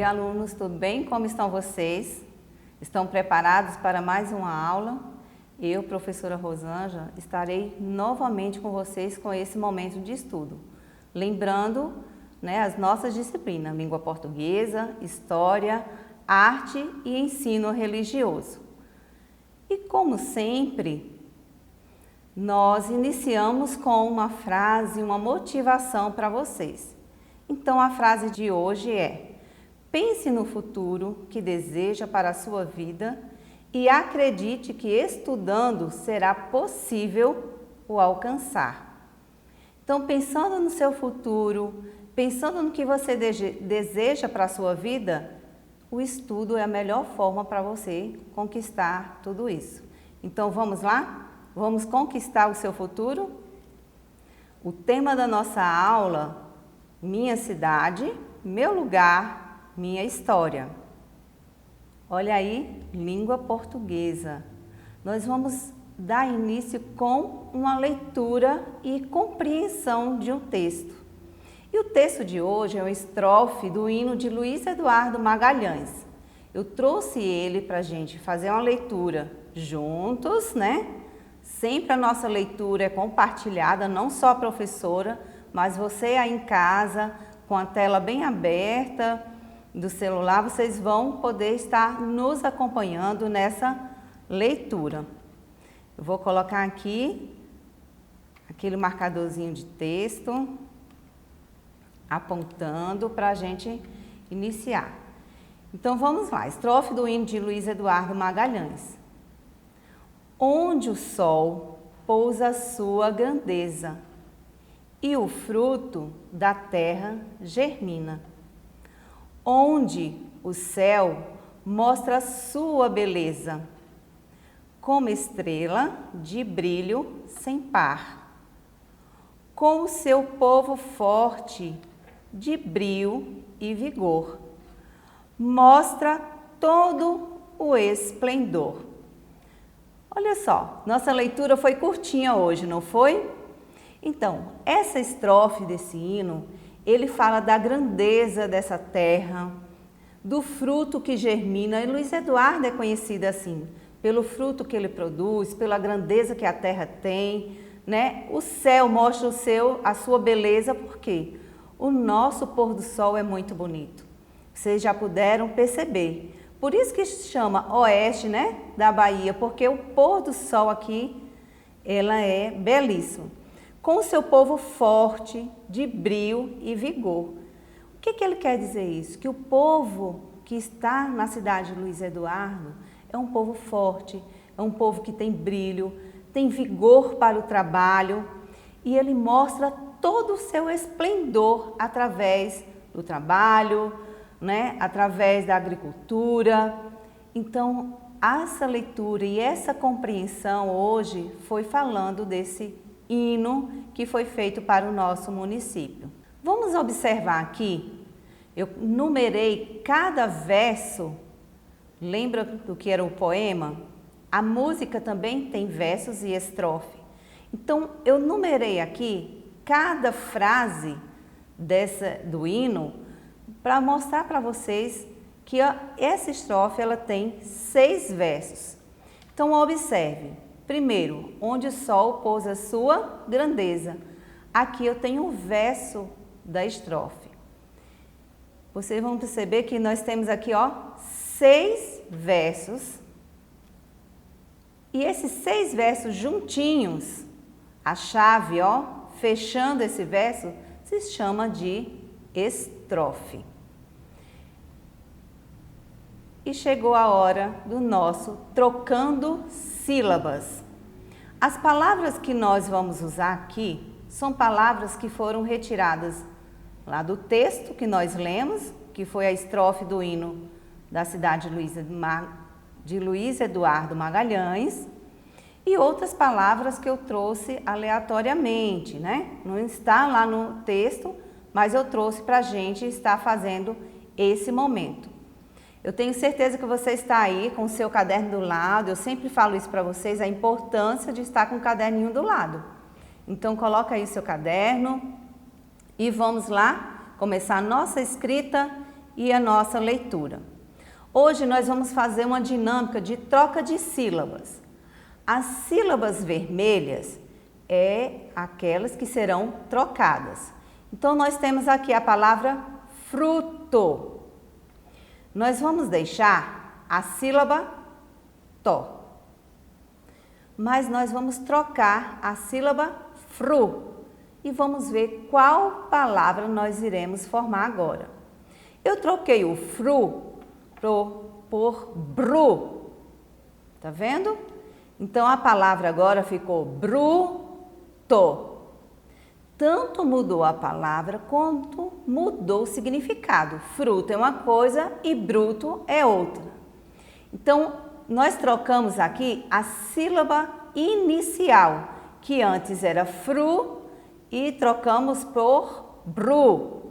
alunos, tudo bem? Como estão vocês? Estão preparados para mais uma aula? Eu, professora Rosângela, estarei novamente com vocês com esse momento de estudo. Lembrando, as nossas disciplinas, língua portuguesa, história, arte e ensino religioso. E como sempre, nós iniciamos com uma frase, uma motivação para vocês. Então a frase de hoje é: pense no futuro que deseja para a sua vida e acredite que estudando será possível o alcançar. Então, pensando no seu futuro, pensando no que você deseja para a sua vida, o estudo é a melhor forma para você conquistar tudo isso. Então, vamos lá? Vamos conquistar o seu futuro? O tema da nossa aula: minha cidade, meu lugar, minha história. Olha aí, língua portuguesa. Nós vamos dar início com uma leitura e compreensão de um texto. E o texto de hoje é uma estrofe do hino de Luiz Eduardo Magalhães. Eu trouxe ele para a gente fazer uma leitura juntos, Sempre a nossa leitura é compartilhada, não só a professora, mas você aí em casa, com a tela bem aberta do celular, vocês vão poder estar nos acompanhando nessa leitura. Eu vou colocar aqui aquele marcadorzinho de texto, apontando para a gente iniciar. Então vamos lá, estrofe do hino de Luiz Eduardo Magalhães. Onde o sol pousa sua grandeza e o fruto da terra germina, onde o céu mostra sua beleza, como estrela de brilho sem par, com o seu povo forte de brio e vigor, mostra todo o esplendor. Olha só, nossa leitura foi curtinha hoje, não foi? Então, essa estrofe desse hino, ele fala da grandeza dessa terra, do fruto que germina, e Luiz Eduardo é conhecido assim, pelo fruto que ele produz, pela grandeza que a terra tem, O céu mostra a sua beleza, porque o nosso pôr do sol é muito bonito. Vocês já puderam perceber. Por isso que se chama oeste, da Bahia, porque o pôr do sol aqui, ela é belíssimo. Com o seu povo forte, de brio e vigor. O que ele quer dizer isso? Que o povo que está na cidade de Luiz Eduardo é um povo forte, é um povo que tem brilho, tem vigor para o trabalho, e ele mostra todo o seu esplendor através do trabalho, através da agricultura. Então, essa leitura e essa compreensão hoje foi falando desse hino que foi feito para o nosso município. Vamos observar aqui, eu numerei cada verso. Lembra do que era o poema? A música também tem versos e estrofe. Então, eu numerei aqui cada frase do hino para mostrar para vocês que essa estrofe ela tem 6 versos. Então, observe. Primeiro, onde o sol pousa sua grandeza. Aqui eu tenho um verso da estrofe. Vocês vão perceber que nós temos aqui 6 versos. E esses 6 versos juntinhos, a chave, fechando esse verso, se chama de estrofe. E chegou a hora do nosso trocando sílabas. As palavras que nós vamos usar aqui são palavras que foram retiradas lá do texto que nós lemos, que foi a estrofe do hino da cidade de Luiz Eduardo Magalhães, e outras palavras que eu trouxe aleatoriamente, Não está lá no texto, mas eu trouxe para a gente estar fazendo esse momento. Eu tenho certeza que você está aí com o seu caderno do lado. Eu sempre falo isso para vocês, a importância de estar com o caderninho do lado. Então, coloca aí o seu caderno e vamos lá começar a nossa escrita e a nossa leitura. Hoje nós vamos fazer uma dinâmica de troca de sílabas. As sílabas vermelhas é aquelas que serão trocadas. Então nós temos aqui a palavra fruto. Nós vamos deixar a sílaba to, mas nós vamos trocar a sílaba fru e vamos ver qual palavra nós iremos formar agora. Eu troquei o fru por bru, tá vendo? Então a palavra agora ficou bruto. Tanto mudou a palavra quanto mudou o significado. Fruto é uma coisa e bruto é outra. Então nós trocamos aqui a sílaba inicial, que antes era fru, e trocamos por bru.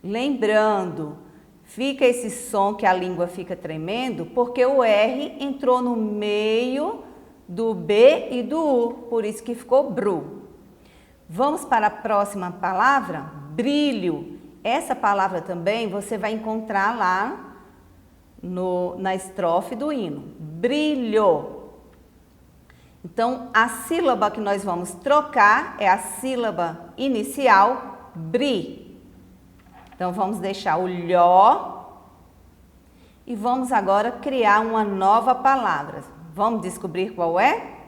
Lembrando, fica esse som que a língua fica tremendo, porque o R entrou no meio do B e do U, por isso que ficou bru. Vamos para a próxima palavra, brilho. Essa palavra também você vai encontrar lá na estrofe do hino, brilho. Então, a sílaba que nós vamos trocar é a sílaba inicial, bri. Então, vamos deixar o lhó e vamos agora criar uma nova palavra. Vamos descobrir qual é?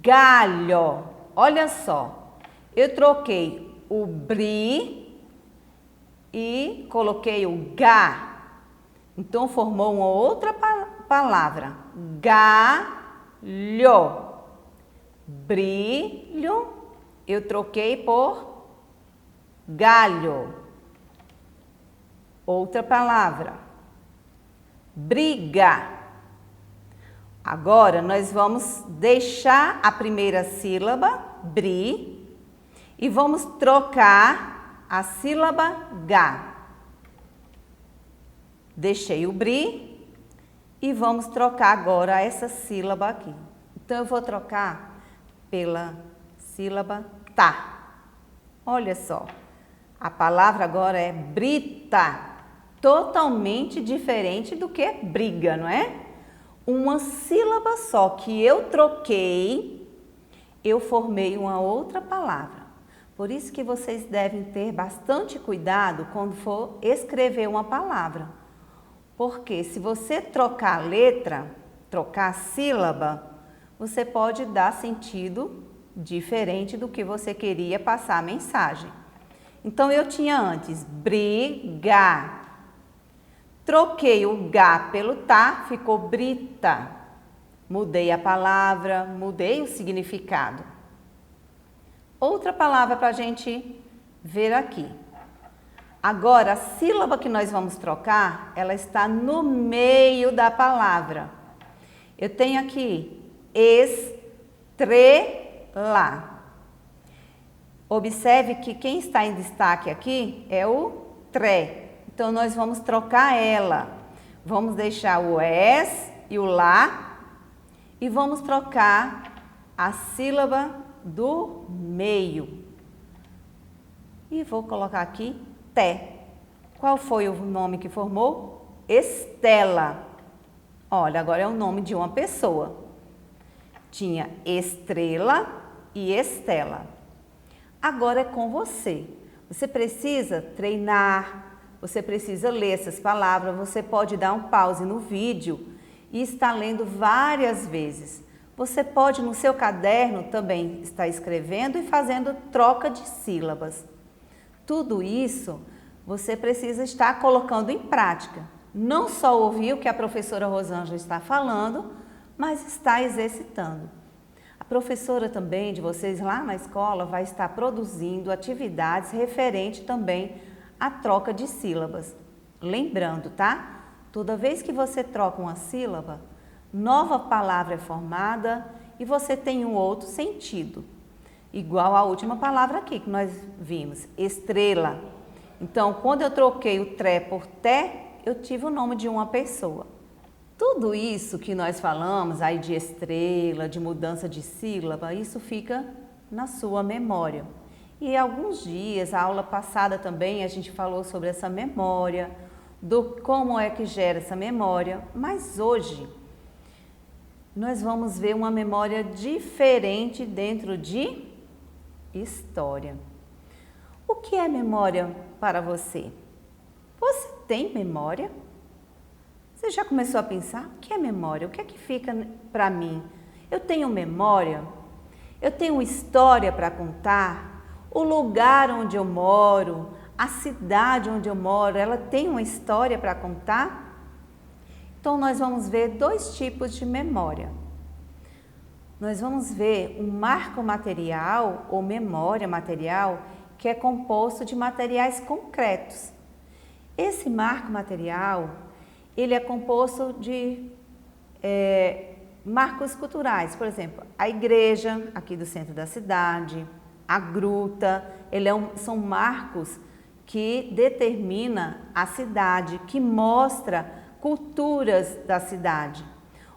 Galho. Olha só, eu troquei o bri e coloquei o gá. Então, formou uma outra palavra, galho. Brilho, eu troquei por galho. Outra palavra, briga. Agora, nós vamos deixar a primeira sílaba, bri, e vamos trocar a sílaba gá. Deixei o bri e vamos trocar agora essa sílaba aqui. Então, eu vou trocar pela sílaba tá. Olha só, a palavra agora é brita, totalmente diferente do que briga, não é? Uma sílaba só que eu troquei, eu formei uma outra palavra. Por isso que vocês devem ter bastante cuidado quando for escrever uma palavra. Porque se você trocar a letra, trocar a sílaba, você pode dar sentido diferente do que você queria passar a mensagem. Então, eu tinha antes briga. Troquei o gá pelo tá, ficou brita. Mudei a palavra, mudei o significado. Outra palavra para a gente ver aqui. Agora, a sílaba que nós vamos trocar, ela está no meio da palavra. Eu tenho aqui estrela. Observe que quem está em destaque aqui é o tré. Então, nós vamos trocar ela. Vamos deixar o es e o lá e vamos trocar a sílaba do meio. E vou colocar aqui té. Qual foi o nome que formou? Estela. Olha, agora é o nome de uma pessoa. Tinha Estrela e Estela. Agora é com você. Você precisa treinar. Você precisa ler essas palavras, você pode dar um pause no vídeo e estar lendo várias vezes. Você pode, no seu caderno, também estar escrevendo e fazendo troca de sílabas. Tudo isso você precisa estar colocando em prática. Não só ouvir o que a professora Rosângela está falando, mas está exercitando. A professora também de vocês lá na escola vai estar produzindo atividades referentes também a troca de sílabas. Lembrando, tá? Toda vez que você troca uma sílaba, nova palavra é formada e você tem um outro sentido. Igual a última palavra aqui que nós vimos, estrela. Então, quando eu troquei o tré por té, eu tive o nome de uma pessoa. Tudo isso que nós falamos aí de estrela, de mudança de sílaba, isso fica na sua memória. E alguns dias, a aula passada também, a gente falou sobre essa memória, do como é que gera essa memória, mas hoje nós vamos ver uma memória diferente dentro de história. O que é memória para você? Você tem memória? Você já começou a pensar? O que é memória? O que é que fica para mim? Eu tenho memória? Eu tenho história para contar? O lugar onde eu moro, a cidade onde eu moro, ela tem uma história para contar? Então, nós vamos ver dois tipos de memória. Nós vamos ver um marco material ou memória material que é composto de materiais concretos. Esse marco material, ele é composto de marcos culturais, por exemplo, a igreja aqui do centro da cidade, a gruta, são marcos que determinam a cidade, que mostra culturas da cidade.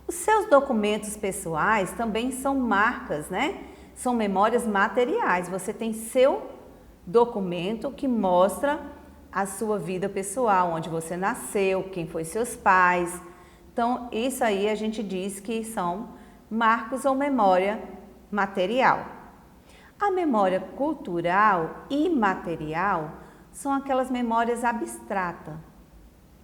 Os seus documentos pessoais também são marcas, né? São memórias materiais. Você tem seu documento que mostra a sua vida pessoal, onde você nasceu, quem foi seus pais. Então, isso aí a gente diz que são marcos ou memória material. A memória cultural e material são aquelas memórias abstratas.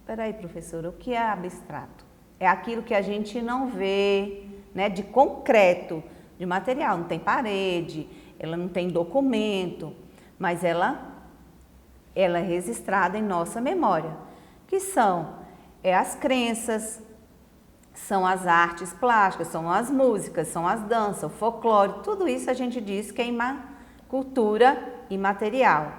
Espera aí, professora, o que é abstrato? É aquilo que a gente não vê, né, de concreto, de material. Não tem parede, ela não tem documento, mas ela é registrada em nossa memória, que são as crenças, são as artes plásticas, são as músicas, são as danças, o folclore, tudo isso a gente diz que é cultura imaterial.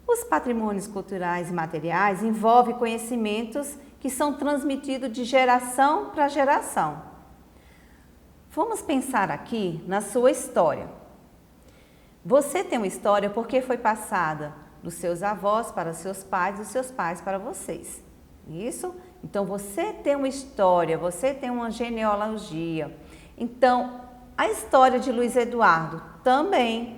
Os patrimônios culturais e materiais envolvem conhecimentos que são transmitidos de geração para geração. Vamos pensar aqui na sua história. Você tem uma história porque foi passada dos seus avós para os seus pais, dos seus pais para vocês. Isso? Então, você tem uma história, você tem uma genealogia. Então, a história de Luiz Eduardo também,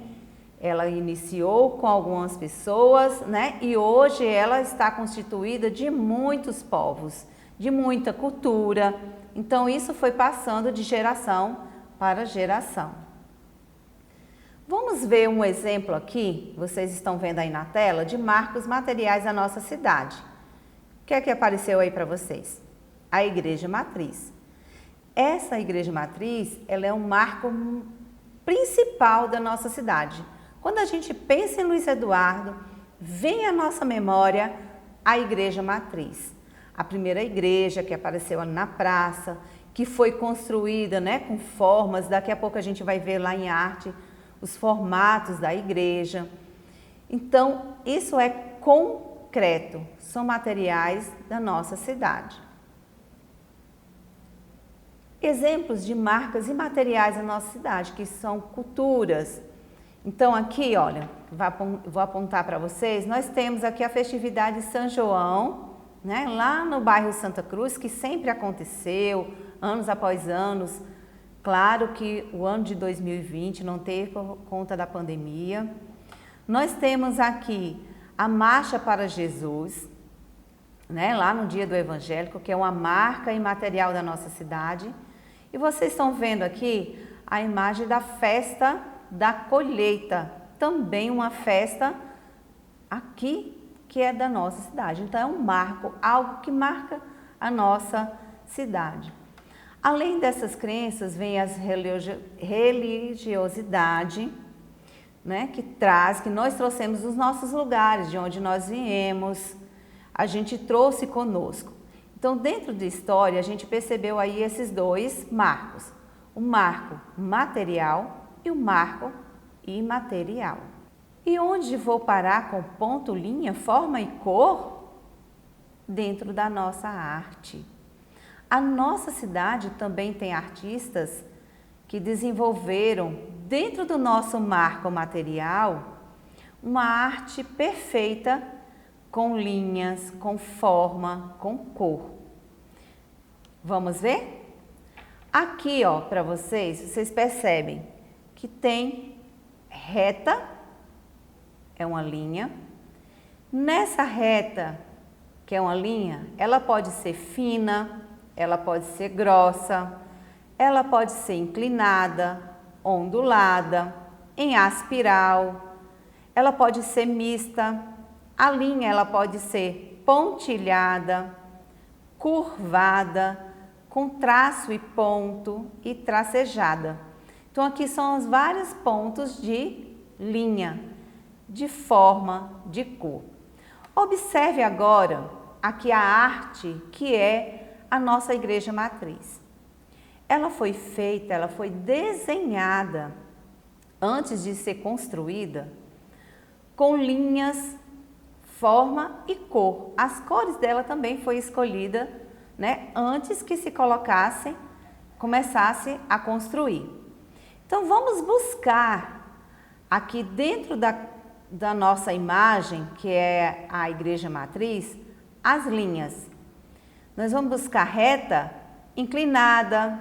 ela iniciou com algumas pessoas, né? E hoje ela está constituída de muitos povos, de muita cultura. Então, isso foi passando de geração para geração. Vamos ver um exemplo aqui, vocês estão vendo aí na tela, de marcos materiais da nossa cidade. O que é que apareceu aí para vocês? A Igreja Matriz. Essa Igreja Matriz, ela é um marco principal da nossa cidade. Quando a gente pensa em Luiz Eduardo, vem à nossa memória a Igreja Matriz. A primeira igreja que apareceu ali na praça, que foi construída, né, com formas, daqui a pouco a gente vai ver lá em arte os formatos da igreja. Então, isso é concreto, são materiais da nossa cidade. Exemplos de marcas e materiais da nossa cidade, que são culturas. Então, aqui, olha, vou apontar para vocês, nós temos aqui a festividade de São João, né, lá no bairro Santa Cruz, que sempre aconteceu, anos após anos. Claro que o ano de 2020 não teve por conta da pandemia. Nós temos aqui a Marcha para Jesus, né, lá no Dia do Evangélico, que é uma marca imaterial da nossa cidade. E vocês estão vendo aqui a imagem da festa da colheita, também uma festa aqui que é da nossa cidade. Então, é um marco, algo que marca a nossa cidade. Além dessas crenças, vem as religiosidade, né, que nós trouxemos dos nossos lugares, de onde nós viemos, a gente trouxe conosco. Então, dentro da história, a gente percebeu aí esses dois marcos, o marco material e o marco imaterial. E onde vou parar com ponto, linha, forma e cor? Dentro da nossa arte. A nossa cidade também tem artistas que desenvolveram, dentro do nosso marco material, uma arte perfeita com linhas, com forma, com cor. Vamos ver? Aqui, ó, para vocês percebem que tem reta é uma linha. Nessa reta, que é uma linha, ela pode ser fina, ela pode ser grossa, ela pode ser inclinada, ondulada, em aspiral, ela pode ser mista, a linha ela pode ser pontilhada, curvada, com traço e ponto e tracejada. Então aqui são os vários pontos de linha, de forma, de cor. Observe agora aqui a arte que é a nossa igreja matriz. Ela foi feita, ela foi desenhada antes de ser construída com linhas, forma e cor. As cores dela também foi escolhida, né, antes que se começasse a construir. Então vamos buscar aqui dentro da nossa imagem, que é a igreja matriz, as linhas. Nós vamos buscar reta, inclinada,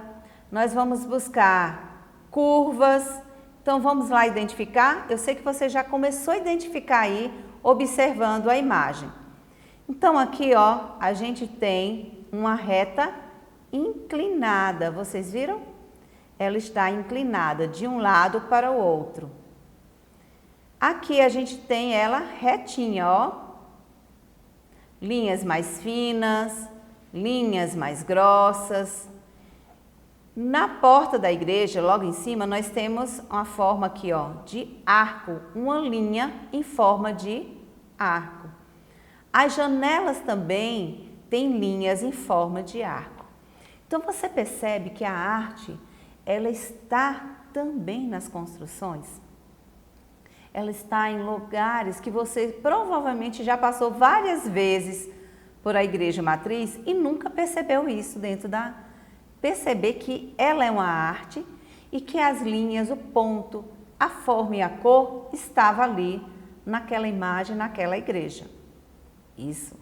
nós vamos buscar curvas. Então vamos lá identificar. Eu sei que você já começou a identificar aí, observando a imagem. Então aqui, ó, a gente tem uma reta inclinada. Vocês viram? Ela está inclinada de um lado para o outro. Aqui a gente tem ela retinha, ó. Linhas mais finas, linhas mais grossas. Na porta da igreja, logo em cima, nós temos uma forma aqui, ó, de arco, uma linha em forma de arco. As janelas também têm linhas em forma de arco. Então você percebe que a arte, ela está também nas construções. Ela está em lugares que você provavelmente já passou várias vezes por a igreja matriz e nunca percebeu isso perceber que ela é uma arte e que as linhas, o ponto, a forma e a cor estava ali naquela imagem, naquela igreja. Isso.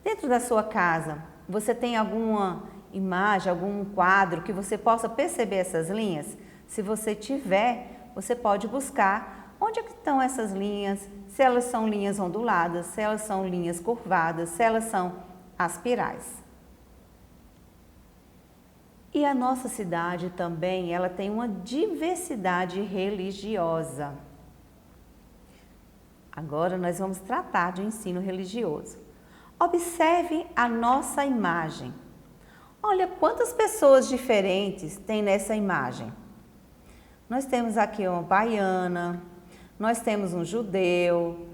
Dentro da sua casa, você tem alguma imagem, algum quadro que você possa perceber essas linhas? Se você tiver, você pode buscar onde é que estão essas linhas, se elas são linhas onduladas, se elas são linhas curvadas, se elas são aspirais. E a nossa cidade também, ela tem uma diversidade religiosa. Agora nós vamos tratar de ensino religioso. Observe a nossa imagem. Olha quantas pessoas diferentes tem nessa imagem. Nós temos aqui uma baiana, nós temos um judeu,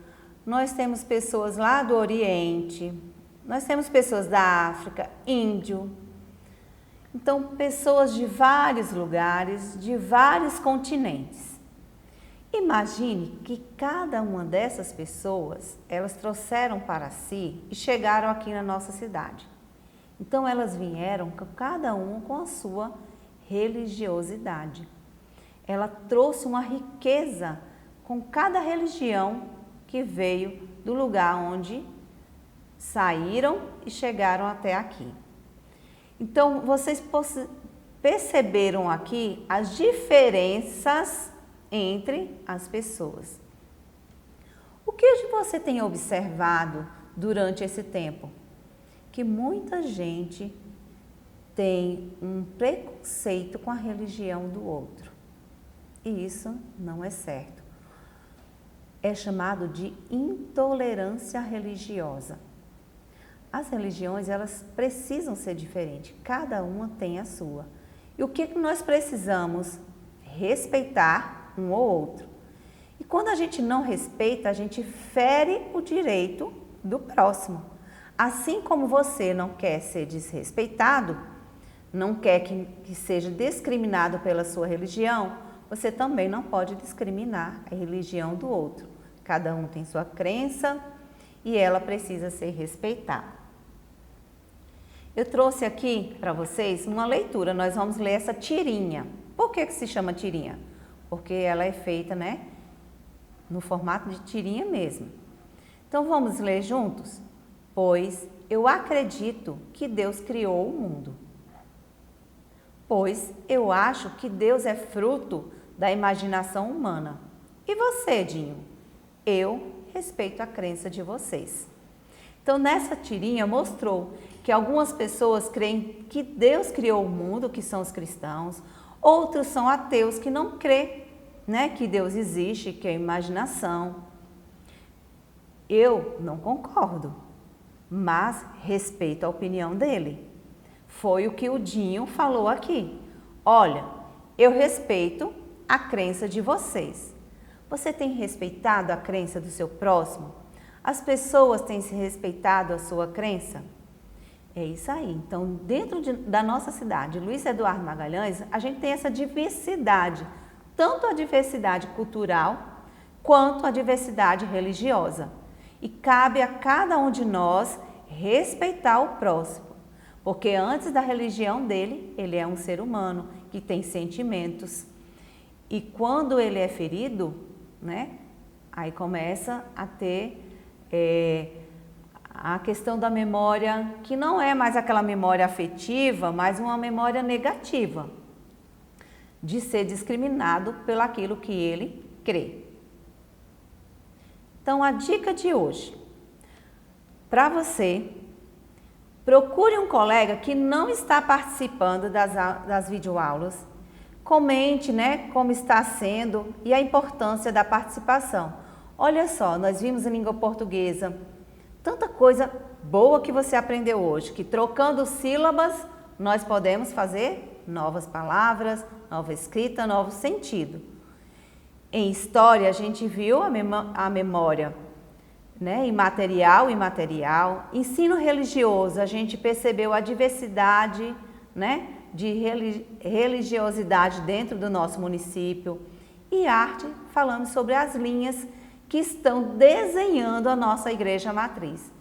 nós temos pessoas lá do Oriente, nós temos pessoas da África, índio. Então, pessoas de vários lugares, de vários continentes. Imagine que cada uma dessas pessoas, elas trouxeram para si e chegaram aqui na nossa cidade. Então, elas vieram, cada uma com a sua religiosidade. Ela trouxe uma riqueza com cada religião que veio do lugar onde saíram e chegaram até aqui. Então, vocês perceberam aqui as diferenças entre as pessoas. O que você tem observado durante esse tempo? Que muita gente tem um preconceito com a religião do outro. E isso não é certo. É chamado de intolerância religiosa. As religiões, elas precisam ser diferentes, cada uma tem a sua. E o que nós precisamos? Respeitar um ou outro. E quando a gente não respeita, a gente fere o direito do próximo. Assim como você não quer ser desrespeitado, não quer que seja discriminado pela sua religião, você também não pode discriminar a religião do outro. Cada um tem sua crença e ela precisa ser respeitada. Eu trouxe aqui para vocês uma leitura, nós vamos ler essa tirinha. Por que se chama tirinha? Porque ela é feita, né, no formato de tirinha mesmo. Então vamos ler juntos? Pois eu acredito que Deus criou o mundo. Pois eu acho que Deus é fruto da imaginação humana. E você, Dinho? Eu respeito a crença de vocês. Então, nessa tirinha mostrou que algumas pessoas creem que Deus criou o mundo, que são os cristãos, outros são ateus que não crê, né, que Deus existe, que é imaginação. Eu não concordo, mas respeito a opinião dele. Foi o que o Dinho falou aqui. Olha, eu respeito a crença de vocês. Você tem respeitado a crença do seu próximo? As pessoas têm se respeitado a sua crença? É isso aí. Então, dentro da nossa cidade, Luiz Eduardo Magalhães, a gente tem essa diversidade, tanto a diversidade cultural quanto a diversidade religiosa. E cabe a cada um de nós respeitar o próximo, porque antes da religião dele, ele é um ser humano que tem sentimentos. E quando ele é ferido, né, aí começa a ter a questão da memória, que não é mais aquela memória afetiva, mas uma memória negativa, de ser discriminado pelo aquilo que ele crê. Então, a dica de hoje, para você, procure um colega que não está participando das videoaulas, comente, né, como está sendo e a importância da participação. Olha só, nós vimos em língua portuguesa tanta coisa boa que você aprendeu hoje, que trocando sílabas nós podemos fazer novas palavras, nova escrita, novo sentido. Em história, a gente viu a memória, né, imaterial e material. Ensino religioso, a gente percebeu a diversidade, né, de religiosidade dentro do nosso município. E arte, falamos sobre as linhas que estão desenhando a nossa igreja matriz.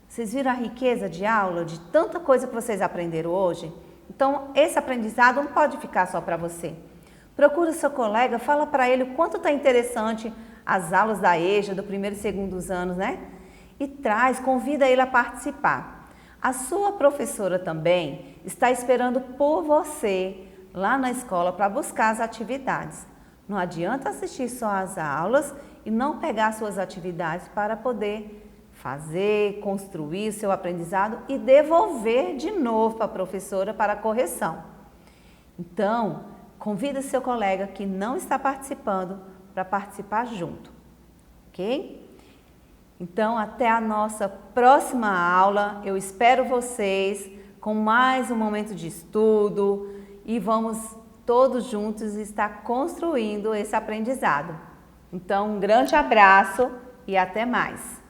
Vocês viram a riqueza de aula, de tanta coisa que vocês aprenderam hoje? Então, esse aprendizado não pode ficar só para você. Procura o seu colega, fala para ele o quanto está interessante as aulas da EJA, do primeiro e segundo anos, né? E convida ele a participar. A sua professora também está esperando por você lá na escola para buscar as atividades. Não adianta assistir só às aulas e não pegar suas atividades para poder fazer, construir o seu aprendizado e devolver de novo para a professora para a correção. Então, convida seu colega que não está participando para participar junto, ok? Então, até a nossa próxima aula. Eu espero vocês com mais um momento de estudo e vamos todos juntos estar construindo esse aprendizado. Então, um grande abraço e até mais!